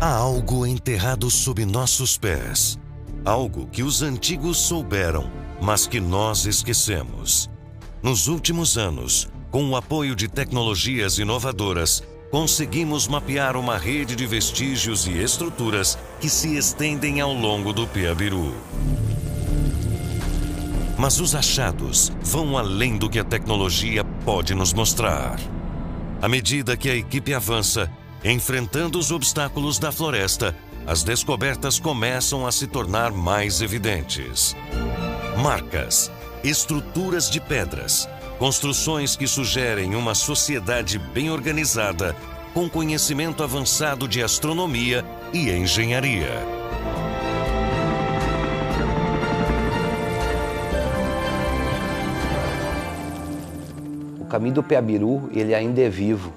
Há algo enterrado sob nossos pés. Algo que os antigos souberam, mas que nós esquecemos. Nos últimos anos, com o apoio de tecnologias inovadoras, conseguimos mapear uma rede de vestígios e estruturas que se estendem ao longo do Piabiru. Mas os achados vão além do que a tecnologia pode nos mostrar. À medida que a equipe avança, enfrentando os obstáculos da floresta, as descobertas começam a se tornar mais evidentes. Marcas, estruturas de pedras, construções que sugerem uma sociedade bem organizada, com conhecimento avançado de astronomia e engenharia. O caminho do Piabiru, ele ainda é vivo,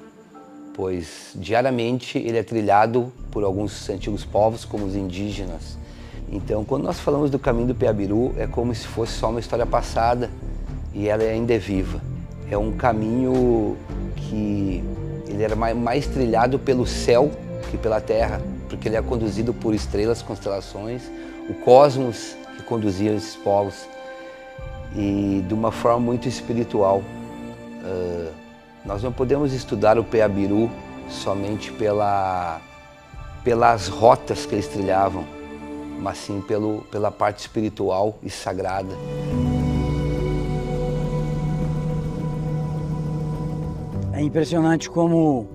pois diariamente ele é trilhado por alguns antigos povos, como os indígenas. Então, quando nós falamos do caminho do Piabiru, é como se fosse só uma história passada e ela ainda é viva. É um caminho que ele era mais trilhado pelo céu que pela terra, porque ele é conduzido por estrelas, constelações, o cosmos que conduzia esses povos e de uma forma muito espiritual. Nós não podemos estudar o Piabiru somente pelas rotas que eles trilhavam, mas sim pela parte espiritual e sagrada. É impressionante como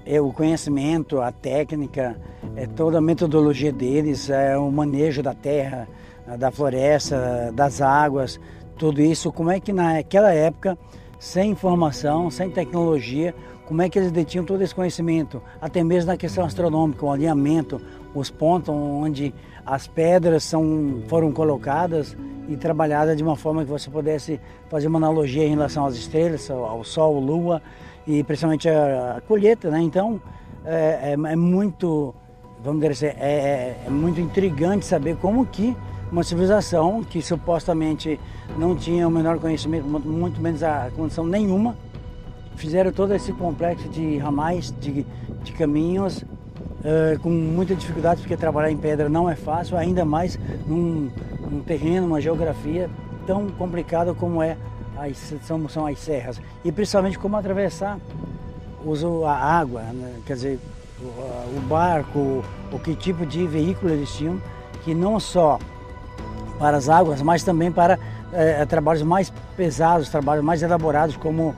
o conhecimento, a técnica, toda a metodologia deles, o manejo da terra, da floresta, das águas, tudo isso, como é que naquela época, sem informação, sem tecnologia, como é que eles detinham todo esse conhecimento, até mesmo na questão astronômica, o alinhamento, os pontos onde as pedras foram colocadas e trabalhadas de uma forma que você pudesse fazer uma analogia em relação às estrelas, ao Sol, Lua e principalmente a colheita, né? Então é muito, vamos dizer assim, é muito intrigante saber como que uma civilização que supostamente não tinha o menor conhecimento, muito menos a condição nenhuma, fizeram todo esse complexo de ramais, de caminhos, com muita dificuldade, porque trabalhar em pedra não é fácil, ainda mais num terreno, uma geografia tão complicada como são as serras. E principalmente como atravessar a água, né? Quer dizer, o barco, o que tipo de veículo eles tinham, que não só para as águas, mas também para trabalhos mais pesados, trabalhos mais elaborados, como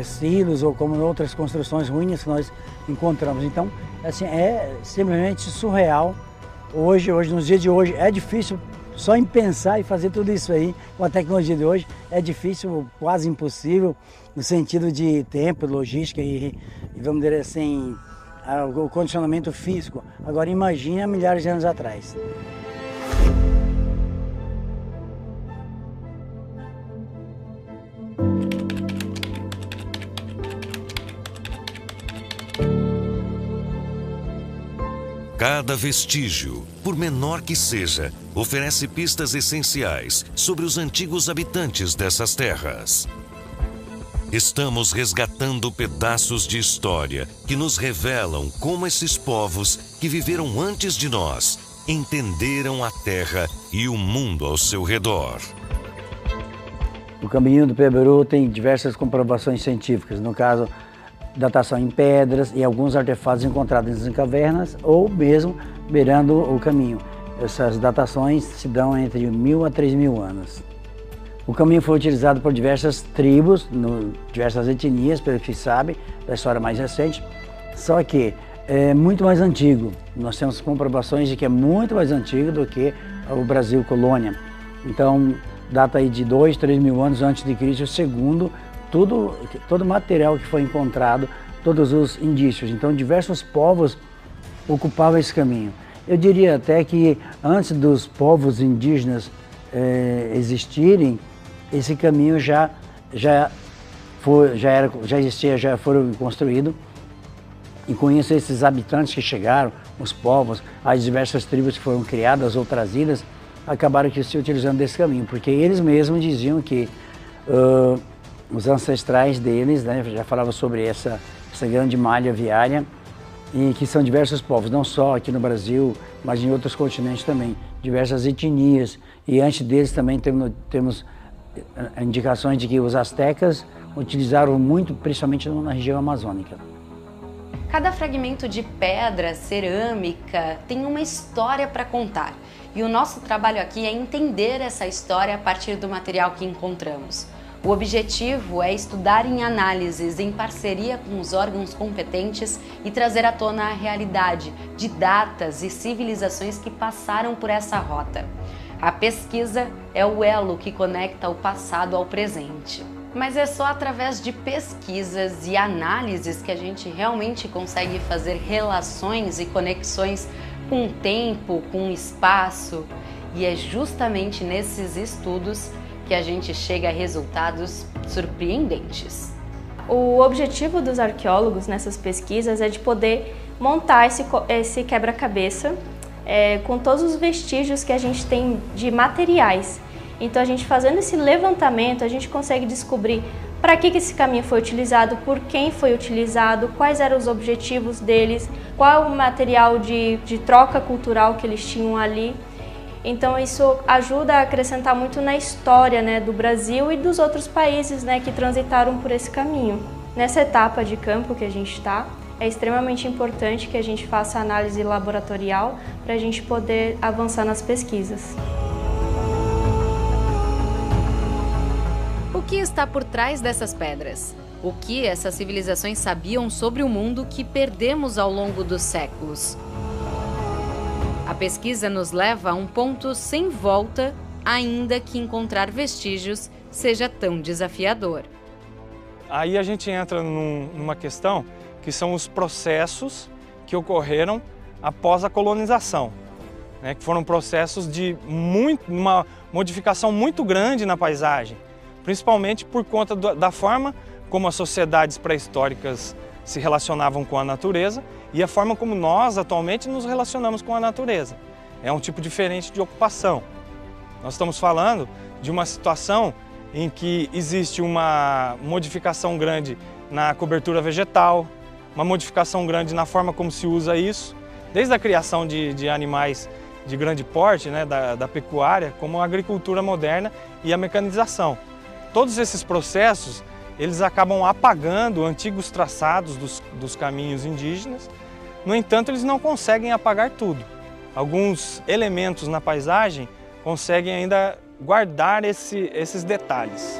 silos ou como outras construções ruínas que nós encontramos. Então, assim, é simplesmente surreal. Hoje, nos dias de hoje, é difícil só em pensar e fazer tudo isso aí com a tecnologia de hoje. É difícil, quase impossível, no sentido de tempo, logística e vamos dizer assim, o condicionamento físico. Agora, imagine há milhares de anos atrás. Cada vestígio, por menor que seja, oferece pistas essenciais sobre os antigos habitantes dessas terras. Estamos resgatando pedaços de história que nos revelam como esses povos que viveram antes de nós entenderam a terra e o mundo ao seu redor. O caminho do Piabiru tem diversas comprovações científicas, no caso, datação em pedras e alguns artefatos encontrados em cavernas ou mesmo beirando o caminho. Essas datações se dão entre 1000 a 3000 anos. O caminho foi utilizado por diversas tribos, diversas etnias, pelo que se sabe, da história mais recente, só que é muito mais antigo. Nós temos comprovações de que é muito mais antigo do que o Brasil colônia. Então, data aí de 2, 3 mil anos antes de Cristo, segundo todo o material que foi encontrado, todos os indícios. Então, diversos povos ocupavam esse caminho. Eu diria até que antes dos povos indígenas existirem, esse caminho já existia, já foram construído. E com isso, esses habitantes que chegaram, os povos, as diversas tribos que foram criadas ou trazidas, acabaram que se utilizando desse caminho, porque eles mesmos diziam que os ancestrais deles, né, já falavam sobre essa grande malha viária, e que são diversos povos, não só aqui no Brasil, mas em outros continentes também, diversas etnias. E antes deles também temos indicações de que os astecas utilizaram muito, principalmente na região amazônica. Cada fragmento de pedra, cerâmica, tem uma história para contar. E o nosso trabalho aqui é entender essa história a partir do material que encontramos. O objetivo é estudar em análises, em parceria com os órgãos competentes e trazer à tona a realidade de datas e civilizações que passaram por essa rota. A pesquisa é o elo que conecta o passado ao presente. Mas é só através de pesquisas e análises que a gente realmente consegue fazer relações e conexões com o tempo, com o espaço. E é justamente nesses estudos que a gente chega a resultados surpreendentes. O objetivo dos arqueólogos nessas pesquisas é de poder montar esse quebra-cabeça com todos os vestígios que a gente tem de materiais. Então, a gente fazendo esse levantamento, a gente consegue descobrir para que esse caminho foi utilizado, por quem foi utilizado, quais eram os objetivos deles, qual o material de troca cultural que eles tinham ali. Então, isso ajuda a acrescentar muito na história, né, do Brasil e dos outros países, né, que transitaram por esse caminho. Nessa etapa de campo que a gente está, é extremamente importante que a gente faça análise laboratorial para a gente poder avançar nas pesquisas. O que está por trás dessas pedras? O que essas civilizações sabiam sobre o mundo que perdemos ao longo dos séculos? A pesquisa nos leva a um ponto sem volta, ainda que encontrar vestígios seja tão desafiador. Aí a gente entra numa questão que são os processos que ocorreram após a colonização, né, que foram processos de uma modificação muito grande na paisagem, principalmente por conta da forma como as sociedades pré-históricas se relacionavam com a natureza e a forma como nós atualmente nos relacionamos com a natureza. É um tipo diferente de ocupação. Nós estamos falando de uma situação em que existe uma modificação grande na cobertura vegetal, uma modificação grande na forma como se usa isso, desde a criação de animais de grande porte, né, da pecuária, como a agricultura moderna e a mecanização. Todos esses processos, eles acabam apagando antigos traçados dos caminhos indígenas. No entanto, eles não conseguem apagar tudo. Alguns elementos na paisagem conseguem ainda guardar esses detalhes.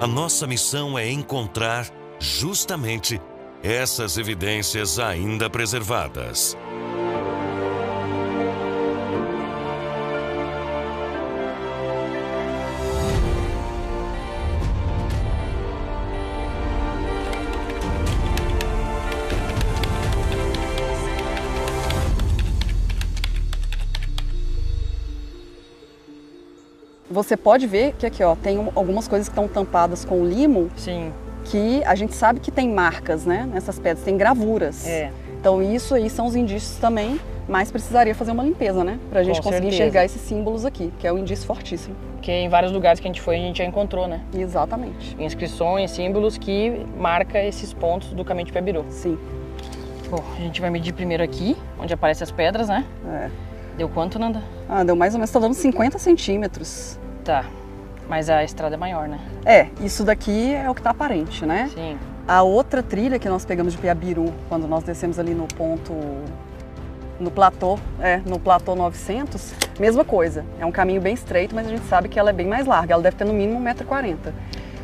A nossa missão é encontrar justamente essas evidências ainda preservadas. Você pode ver que aqui, ó, tem algumas coisas que estão tampadas com limo. Sim. Que a gente sabe que tem marcas, né, nessas pedras, tem gravuras. É. Então isso aí são os indícios também, mas precisaria fazer uma limpeza, né, pra gente conseguir enxergar esses símbolos aqui, que é um indício fortíssimo. Que em vários lugares que a gente foi, a gente já encontrou, né? Exatamente. Inscrições, símbolos que marcam esses pontos do caminho de Piabiru. Sim. Bom, a gente vai medir primeiro aqui, onde aparecem as pedras, né? É. Deu quanto, Nanda? Ah, deu mais ou menos, tá dando 50 centímetros. Tá, mas a estrada é maior, né? É, isso daqui é o que tá aparente, né? Sim. A outra trilha que nós pegamos de Piabiru, quando nós descemos ali no ponto, no platô 900, mesma coisa. É um caminho bem estreito, mas a gente sabe que ela é bem mais larga, ela deve ter no mínimo 1,40 m.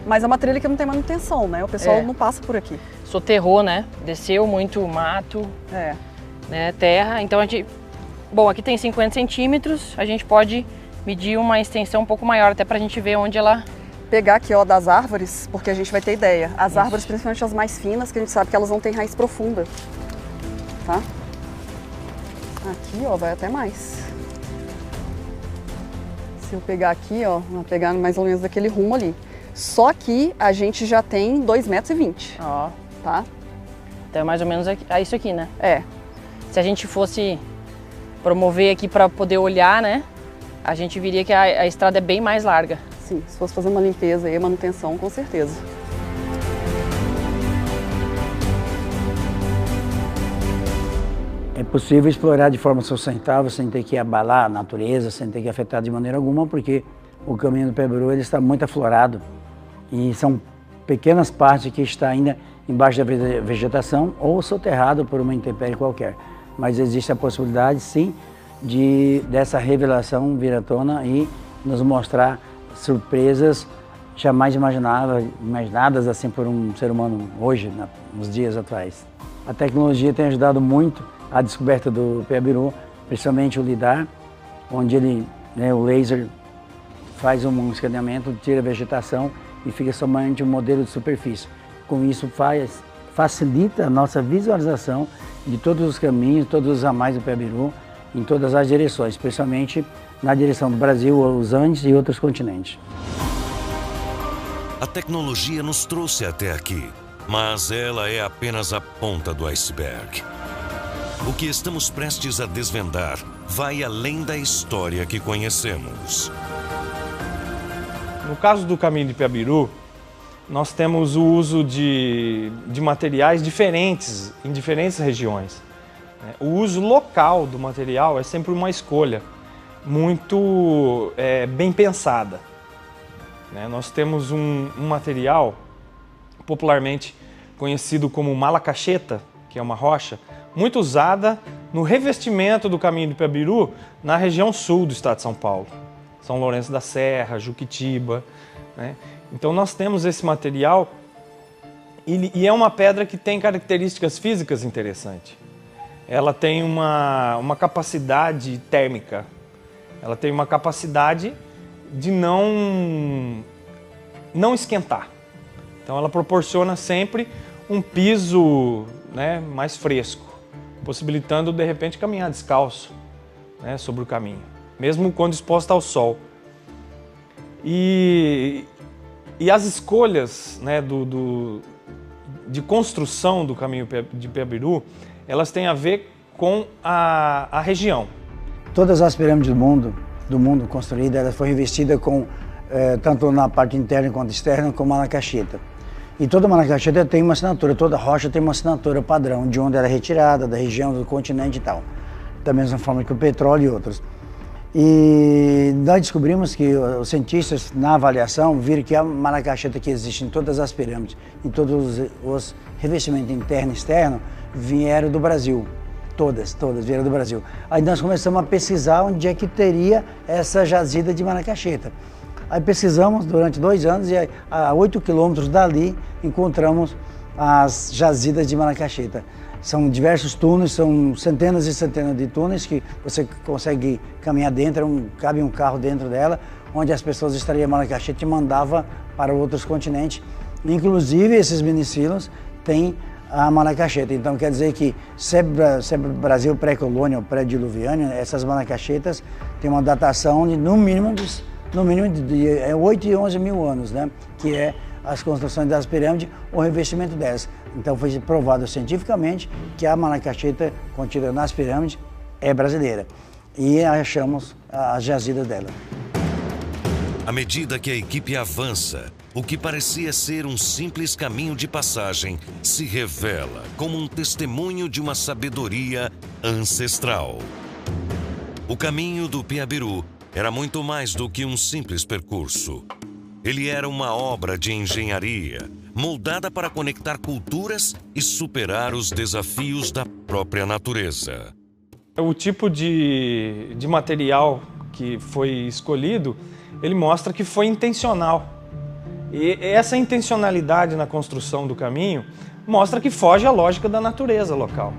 Mas é uma trilha que não tem manutenção, né? O pessoal não passa por aqui. Soterrou, né? Desceu muito mato, né? Terra, então a gente... Bom, aqui tem 50 centímetros, a gente pode medir uma extensão um pouco maior, até pra gente ver onde ela... Pegar aqui, ó, das árvores, porque a gente vai ter ideia. As árvores, principalmente as mais finas, que a gente sabe que elas não têm raiz profunda, tá? Aqui, ó, vai até mais. Se eu pegar aqui, ó, vou pegar mais ou menos daquele rumo ali. Só que a gente já tem 2,20 metros. Ó. Tá? Então é mais ou menos isso aqui, né? É. Se a gente fosse promover aqui para poder olhar, né? A gente viria que a estrada é bem mais larga. Sim, se fosse fazer uma limpeza e manutenção, com certeza. É possível explorar de forma sustentável, sem ter que abalar a natureza, sem ter que afetar de maneira alguma, porque o caminho do Piabiru ele está muito aflorado e são pequenas partes que estão ainda embaixo da vegetação ou soterrado por uma intempérie qualquer. Mas existe a possibilidade, sim, dessa revelação vir à tona e nos mostrar surpresas jamais imaginadas assim por um ser humano hoje, nos dias atuais. A tecnologia tem ajudado muito a descoberta do Piabiru, principalmente o LIDAR, onde o laser faz um escaneamento, tira a vegetação e fica somente um modelo de superfície. Com isso facilita a nossa visualização de todos os caminhos, todos os ramais do Piabiru, em todas as direções, especialmente na direção do Brasil, os Andes e outros continentes. A tecnologia nos trouxe até aqui, mas ela é apenas a ponta do iceberg. O que estamos prestes a desvendar vai além da história que conhecemos. No caso do caminho de Piabiru, nós temos o uso de materiais diferentes em diferentes regiões. O uso local do material é sempre uma escolha muito bem pensada. Nós temos um material popularmente conhecido como malacacheta, que é uma rocha, muito usada no revestimento do caminho do Piabiru na região sul do estado de São Paulo. São Lourenço da Serra, Juquitiba. Então nós temos esse material e é uma pedra que tem características físicas interessantes. Ela tem uma capacidade térmica, ela tem uma capacidade de não esquentar. Então ela proporciona sempre um piso mais fresco, possibilitando de repente caminhar descalço sobre o caminho, mesmo quando exposta ao sol. E as escolhas de construção do caminho de Piabiru, elas têm a ver com a região. Todas as pirâmides do mundo construídas, elas foram revestidas com, tanto na parte interna quanto externa, com malacacheta. E toda malacacheta tem uma assinatura, toda rocha tem uma assinatura padrão, de onde ela é retirada, da região, do continente e tal. Da mesma forma que o petróleo e outros. E nós descobrimos que os cientistas, na avaliação, viram que a malacacheta que existe em todas as pirâmides, em todos os revestimentos interno e externo, vieram do Brasil. Todas vieram do Brasil. Aí nós começamos a pesquisar onde é que teria essa jazida de malacacheta. Aí pesquisamos durante 2 anos e a 8 quilômetros dali encontramos as jazidas de malacacheta. São diversos túneis, são centenas e centenas de túneis que você consegue caminhar dentro, cabe um carro dentro dela, onde as pessoas extraíam malacacheta e mandavam para outros continentes. Inclusive esses minicilos têm a malacacheta. Então quer dizer que sempre Brasil pré-colônia ou pré-diluviano, essas malacachetas têm uma datação de no mínimo de 8 e 11 mil anos, que é as construções das pirâmides, o revestimento delas. Então foi provado cientificamente que a malacacheta contida nas pirâmides é brasileira. E achamos as jazidas dela. À medida que a equipe avança, o que parecia ser um simples caminho de passagem se revela como um testemunho de uma sabedoria ancestral. O caminho do Piabiru era muito mais do que um simples percurso. Ele era uma obra de engenharia, moldada para conectar culturas e superar os desafios da própria natureza. O tipo de material que foi escolhido, ele mostra que foi intencional. E essa intencionalidade na construção do caminho mostra que foge à lógica da natureza local.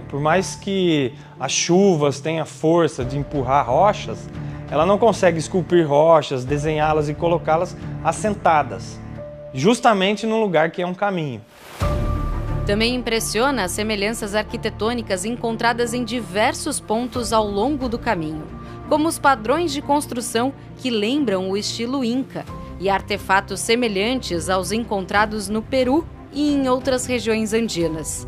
Por mais que as chuvas tenham força de empurrar rochas, ela não consegue esculpir rochas, desenhá-las e colocá-las assentadas, justamente no lugar que é um caminho. Também impressiona as semelhanças arquitetônicas encontradas em diversos pontos ao longo do caminho, como os padrões de construção que lembram o estilo Inca e artefatos semelhantes aos encontrados no Peru e em outras regiões andinas.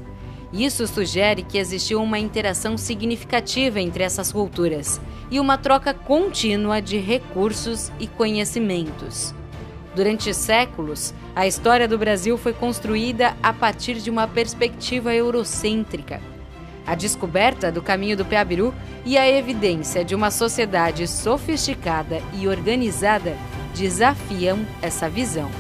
Isso sugere que existiu uma interação significativa entre essas culturas e uma troca contínua de recursos e conhecimentos. Durante séculos, a história do Brasil foi construída a partir de uma perspectiva eurocêntrica. A descoberta do caminho do Peabiru e a evidência de uma sociedade sofisticada e organizada desafiam essa visão.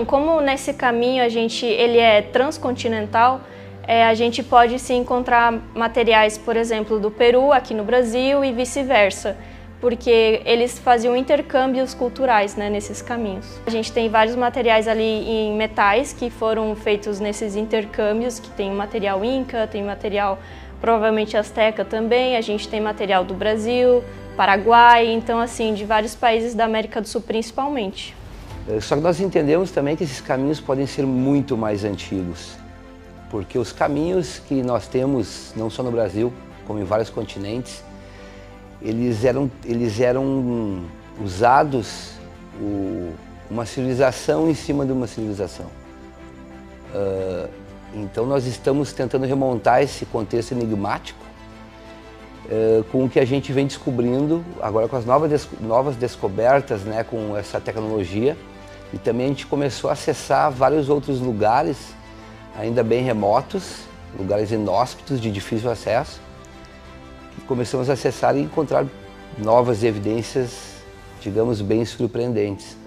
Como nesse caminho ele é transcontinental, a gente pode se encontrar materiais, por exemplo, do Peru aqui no Brasil e vice-versa, porque eles faziam intercâmbios culturais, né, nesses caminhos. A gente tem vários materiais ali em metais que foram feitos nesses intercâmbios, que tem material inca, tem material provavelmente asteca também, a gente tem material do Brasil, Paraguai, então assim, de vários países da América do Sul principalmente. Só que nós entendemos também que esses caminhos podem ser muito mais antigos, porque os caminhos que nós temos, não só no Brasil, como em vários continentes, eles eram usados uma civilização em cima de uma civilização. Então nós estamos tentando remontar esse contexto enigmático com o que a gente vem descobrindo agora com as novas descobertas, né, com essa tecnologia. E também a gente começou a acessar vários outros lugares, ainda bem remotos, lugares inóspitos de difícil acesso. Começamos a acessar e encontrar novas evidências, digamos, bem surpreendentes.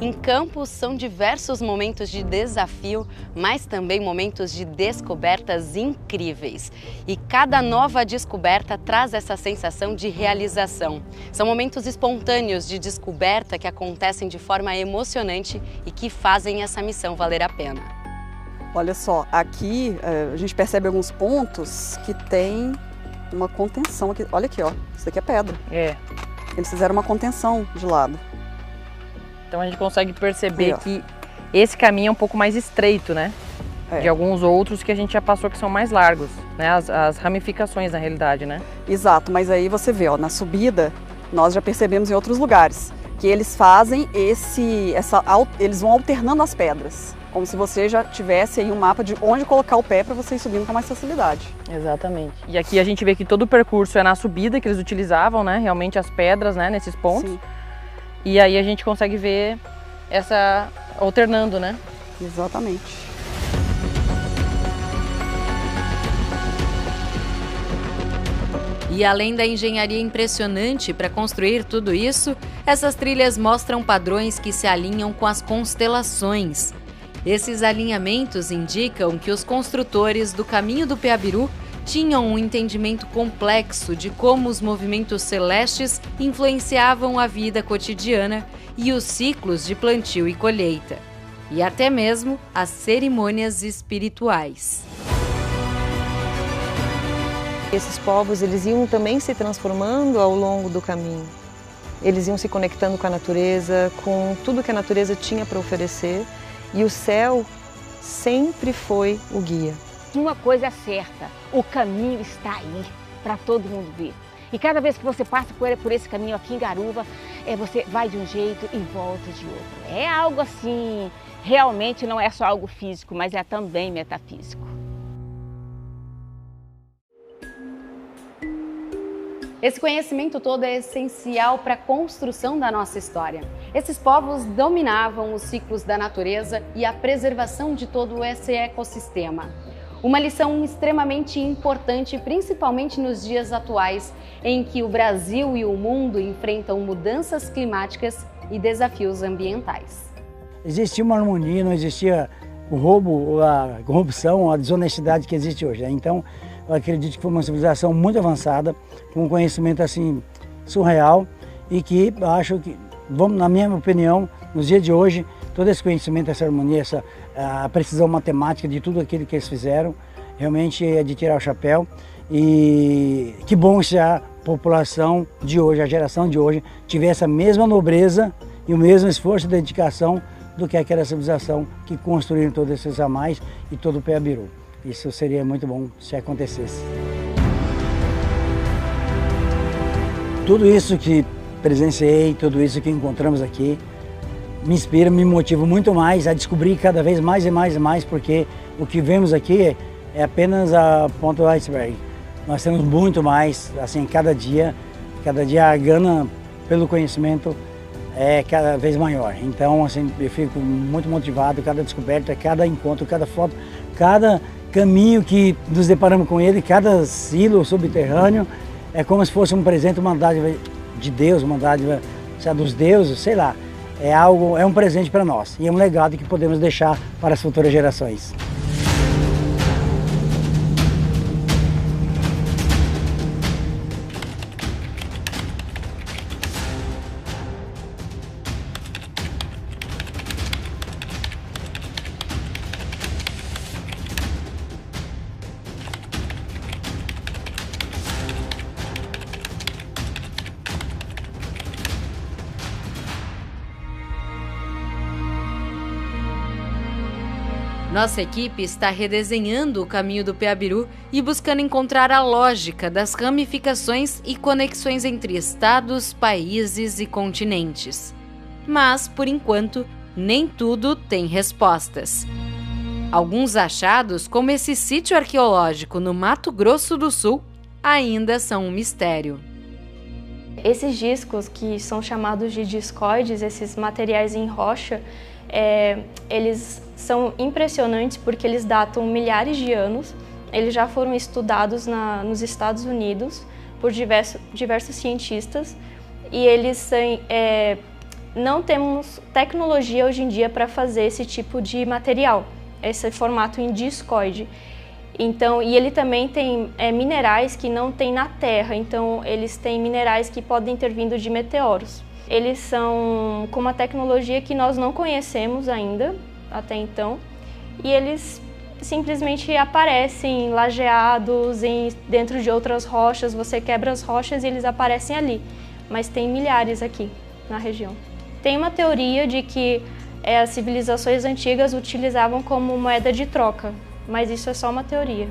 Em Campos são diversos momentos de desafio, mas também momentos de descobertas incríveis. E cada nova descoberta traz essa sensação de realização. São momentos espontâneos de descoberta que acontecem de forma emocionante e que fazem essa missão valer a pena. Olha só, aqui a gente percebe alguns pontos que tem uma contenção. Aqui. Olha aqui, ó, isso daqui é pedra. É. Eles fizeram uma contenção de lado. Então a gente consegue perceber que esse caminho é um pouco mais estreito, né? De alguns outros que a gente já passou que são mais largos, né? As ramificações na realidade, né? Exato, mas aí você vê, ó, na subida nós já percebemos em outros lugares que eles fazem eles vão alternando as pedras, como se você já tivesse aí um mapa de onde colocar o pé para você ir subindo com mais facilidade. Exatamente. E aqui a gente vê que todo o percurso é na subida que eles utilizavam, né? Realmente as pedras, né? Nesses pontos. Sim. E aí a gente consegue ver essa alternando, né? Exatamente. E além da engenharia impressionante para construir tudo isso, essas trilhas mostram padrões que se alinham com as constelações. Esses alinhamentos indicam que os construtores do caminho do Peabiru tinham um entendimento complexo de como os movimentos celestes influenciavam a vida cotidiana e os ciclos de plantio e colheita, e até mesmo as cerimônias espirituais. Esses povos eles iam também se transformando ao longo do caminho. Eles iam se conectando com a natureza, com tudo que a natureza tinha para oferecer, e o céu sempre foi o guia. Uma coisa é certa, o caminho está aí para todo mundo ver. E cada vez que você passa por esse caminho aqui em Garuva, você vai de um jeito e volta de outro. É algo assim, realmente não é só algo físico, mas é também metafísico. Esse conhecimento todo é essencial para a construção da nossa história. Esses povos dominavam os ciclos da natureza e a preservação de todo esse ecossistema. Uma lição extremamente importante, principalmente nos dias atuais, em que o Brasil e o mundo enfrentam mudanças climáticas e desafios ambientais. Existia uma harmonia, não existia o roubo, a corrupção, a desonestidade que existe hoje. Então, eu acredito que foi uma civilização muito avançada, com um conhecimento assim surreal e que acho que, na minha opinião, nos dias de hoje, todo esse conhecimento, essa harmonia, a precisão matemática de tudo aquilo que eles fizeram, realmente é de tirar o chapéu. E que bom se a população de hoje, a geração de hoje, tivesse a mesma nobreza e o mesmo esforço e dedicação do que aquela civilização que construíram todos esses ramais e todo o Peabiru. Isso seria muito bom se acontecesse. Tudo isso que presenciei, tudo isso que encontramos aqui, me inspira, me motiva muito mais a descobrir cada vez mais e mais e mais, porque o que vemos aqui é apenas a ponta do iceberg. Nós temos muito mais, assim, cada dia a gana pelo conhecimento é cada vez maior. Então, assim, eu fico muito motivado, cada descoberta, cada encontro, cada foto, cada caminho que nos deparamos com ele, cada silo subterrâneo, é como se fosse um presente, uma dádiva de Deus, uma dádiva dos deuses, sei lá. É um presente para nós e é um legado que podemos deixar para as futuras gerações. Nossa equipe está redesenhando o caminho do Peabiru e buscando encontrar a lógica das ramificações e conexões entre estados, países e continentes. Mas, por enquanto, nem tudo tem respostas. Alguns achados, como esse sítio arqueológico no Mato Grosso do Sul, ainda são um mistério. Esses discos, que são chamados de discoides, esses materiais em rocha, eles são impressionantes porque eles datam milhares de anos. Eles já foram estudados nos Estados Unidos por diversos cientistas e eles não temos tecnologia hoje em dia para fazer esse tipo de material, esse formato em discoide. Então, e ele também tem minerais que não tem na Terra, então eles têm minerais que podem ter vindo de meteoros. Eles são com uma tecnologia que nós não conhecemos ainda, até então, e eles simplesmente aparecem lajeados dentro de outras rochas, você quebra as rochas e eles aparecem ali, mas tem milhares aqui na região. Tem uma teoria de que as civilizações antigas utilizavam como moeda de troca, mas isso é só uma teoria.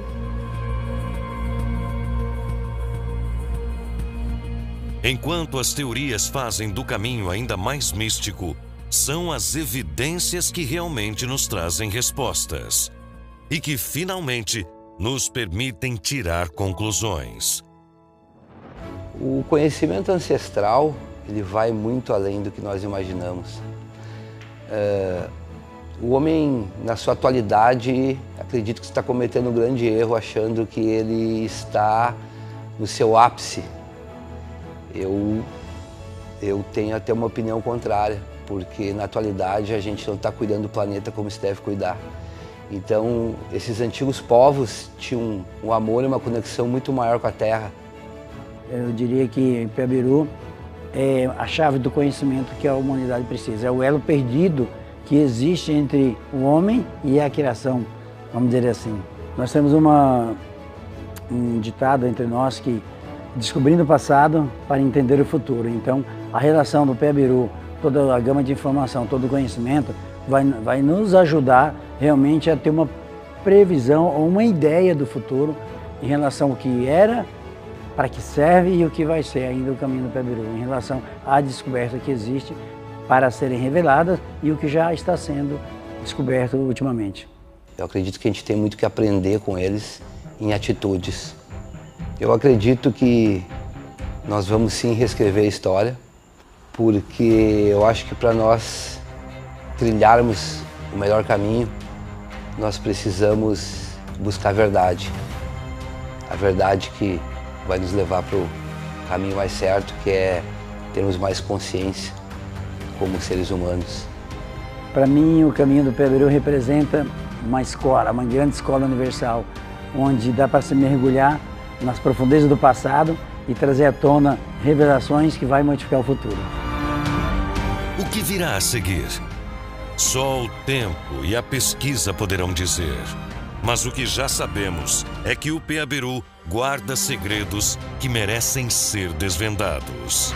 Enquanto as teorias fazem do caminho ainda mais místico, são as evidências que realmente nos trazem respostas e que finalmente nos permitem tirar conclusões. O conhecimento ancestral, ele vai muito além do que nós imaginamos. O homem, na sua atualidade, acredito que está cometendo um grande erro achando que ele está no seu ápice. Eu tenho até uma opinião contrária, porque na atualidade a gente não está cuidando do planeta como se deve cuidar. Então, esses antigos povos tinham um amor e uma conexão muito maior com a Terra. Eu diria que Peabiru é a chave do conhecimento que a humanidade precisa. É o elo perdido que existe entre o homem e a criação, vamos dizer assim. Nós temos um ditado entre nós que descobrindo o passado para entender o futuro. Então, a relação do Peabiru, toda a gama de informação, todo o conhecimento, vai nos ajudar realmente a ter uma previsão ou uma ideia do futuro em relação ao que era, para que serve e o que vai ser ainda o caminho do Peabiru, em relação à descoberta que existe para serem reveladas e o que já está sendo descoberto ultimamente. Eu acredito que a gente tem muito que aprender com eles em atitudes. Eu acredito que nós vamos sim reescrever a história, porque eu acho que para nós trilharmos o melhor caminho, nós precisamos buscar a verdade. A verdade que vai nos levar para o caminho mais certo, que é termos mais consciência como seres humanos. Para mim, o caminho do Peabiru representa uma escola, uma grande escola universal, onde dá para se mergulhar nas profundezas do passado e trazer à tona revelações que vai modificar o futuro. O que virá a seguir? Só o tempo e a pesquisa poderão dizer. Mas o que já sabemos é que o Peabiru guarda segredos que merecem ser desvendados.